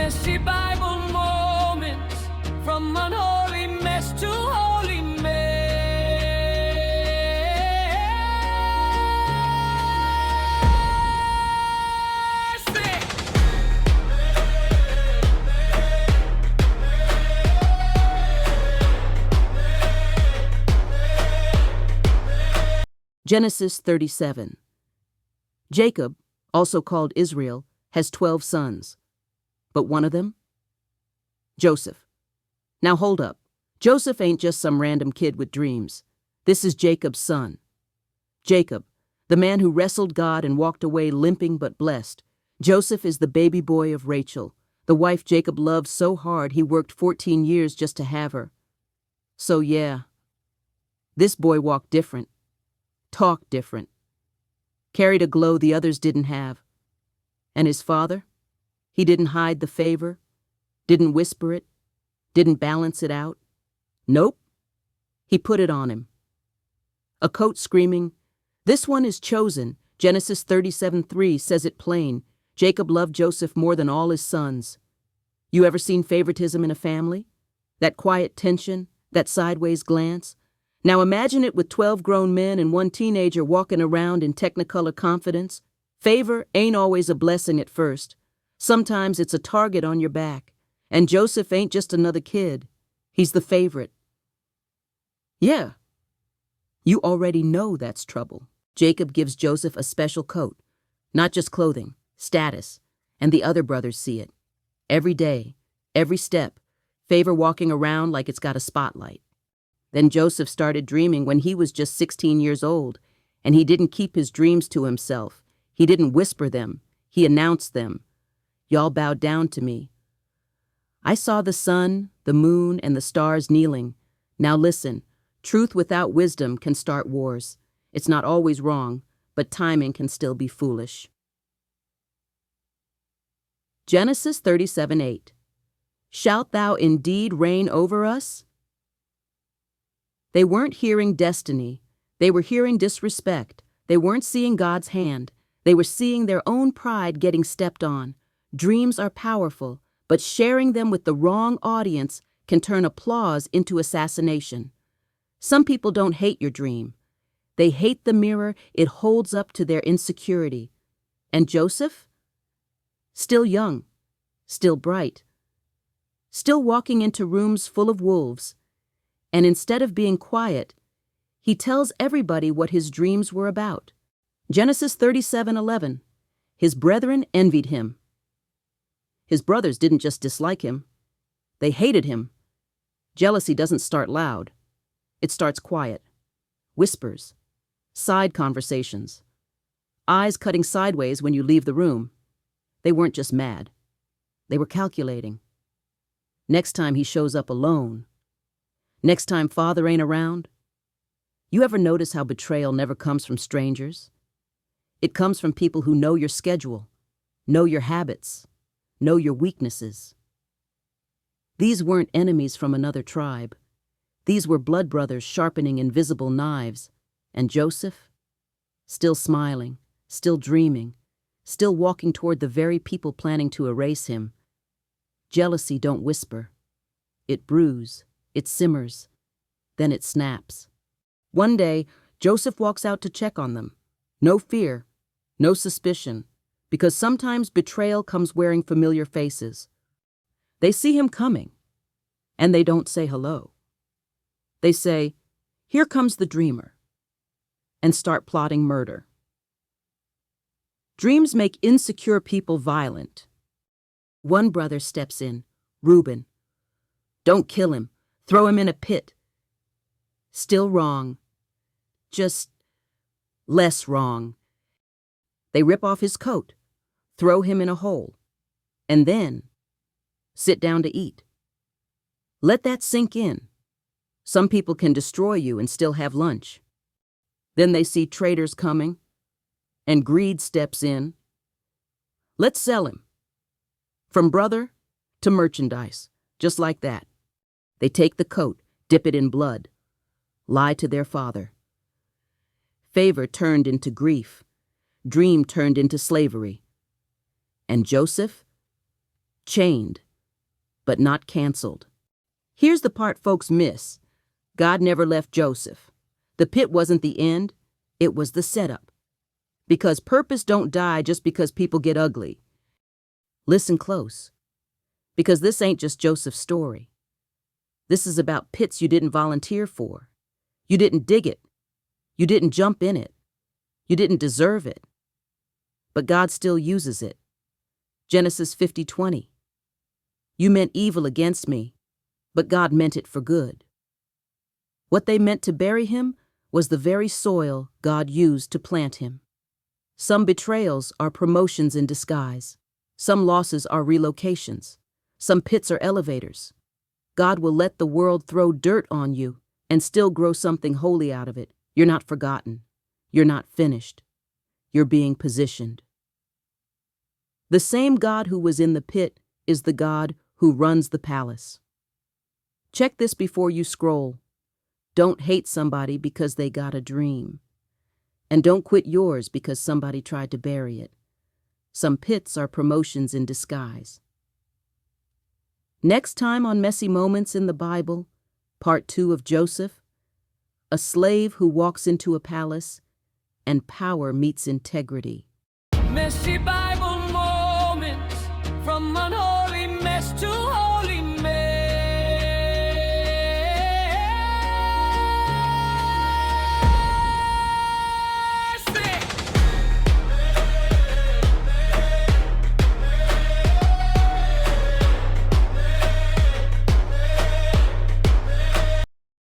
messy Bible moments, from unholy mess to holy mercy. Genesis 37. Jacob, also called Israel, has 12 sons. But one of them? Joseph. Now hold up. Joseph ain't just some random kid with dreams. This is Jacob's son. Jacob, the man who wrestled God and walked away limping but blessed. Joseph is the baby boy of Rachel, the wife Jacob loved so hard he worked 14 years just to have her. So yeah, this boy walked different, talked different, carried a glow the others didn't have. And his father? He didn't hide the favor, didn't whisper it, didn't balance it out. Nope. He put it on him. A coat screaming, "This one is chosen." Genesis 37:3 says it plain. Jacob loved Joseph more than all his sons. You ever seen favoritism in a family? That quiet tension, that sideways glance? Now imagine it with 12 grown men and one teenager walking around in technicolor confidence. Favor ain't always a blessing at first. Sometimes it's a target on your back. And Joseph ain't just another kid. He's the favorite. Yeah, you already know that's trouble. Jacob gives Joseph a special coat. Not just clothing, status. And the other brothers see it. Every day, every step, favor walking around like it's got a spotlight. Then Joseph started dreaming when he was just 16 years old, and he didn't keep his dreams to himself. He didn't whisper them. He announced them. Y'all bowed down to me. I saw the sun, the moon, and the stars kneeling. Now listen, truth without wisdom can start wars. It's not always wrong, but timing can still be foolish. Genesis 37:8. Shalt thou indeed reign over us? They weren't hearing destiny. They were hearing disrespect. They weren't seeing God's hand. They were seeing their own pride getting stepped on. Dreams are powerful, but sharing them with the wrong audience can turn applause into assassination. Some people don't hate your dream. They hate the mirror it holds up to their insecurity. And Joseph? Still young, still bright, still walking into rooms full of wolves. And instead of being quiet, he tells everybody what his dreams were about. Genesis 37:11. His brethren envied him. His brothers didn't just dislike him. They hated him. Jealousy doesn't start loud. It starts quiet. Whispers. Side conversations. Eyes cutting sideways when you leave the room. They weren't just mad. They were calculating. Next time he shows up alone. Next time father ain't around. You ever notice how betrayal never comes from strangers? It comes from people who know your schedule, know your habits, know your weaknesses. These weren't enemies from another tribe. These were blood brothers sharpening invisible knives. And Joseph? Still smiling, still dreaming, still walking toward the very people planning to erase him. Jealousy don't whisper. It brews, it simmers, then it snaps. One day, Joseph walks out to check on them. No fear, no suspicion, because sometimes betrayal comes wearing familiar faces. They see him coming, and they don't say hello. They say, "Here comes the dreamer," and start plotting murder. Dreams make insecure people violent. One brother steps in, Reuben. "Don't kill him. Throw him in a pit." Still wrong. Just less wrong. They rip off his coat, throw him in a hole, and then sit down to eat. Let that sink in. Some people can destroy you and still have lunch. Then they see traitors coming, and greed steps in. Let's sell him. From brother to merchandise, just like that. They take the coat, dip it in blood, lie to their father. Favor turned into grief. Dream turned into slavery. And Joseph? chained, but not canceled. Here's the part folks miss. God never left Joseph. The pit wasn't the end, it was the setup. Because purpose don't die just because people get ugly. Listen close, because this ain't just Joseph's story. This is about pits you didn't volunteer for. You didn't dig it. You didn't jump in it. You didn't deserve it. But God still uses it. Genesis 50:20. You meant evil against me, but God meant it for good. What they meant to bury him was the very soil God used to plant him. Some betrayals are promotions in disguise. Some losses are relocations. Some pits are elevators. God will let the world throw dirt on you and still grow something holy out of it. You're not forgotten. You're not finished. You're being positioned. The same God who was in the pit is the God who runs the palace. Check this before you scroll. Don't hate somebody because they got a dream. And don't quit yours because somebody tried to bury it. Some pits are promotions in disguise. Next time on Messy Moments in the Bible, Part 2 of Joseph, a slave who walks into a palace and power meets integrity. Messy Bible moments from unholy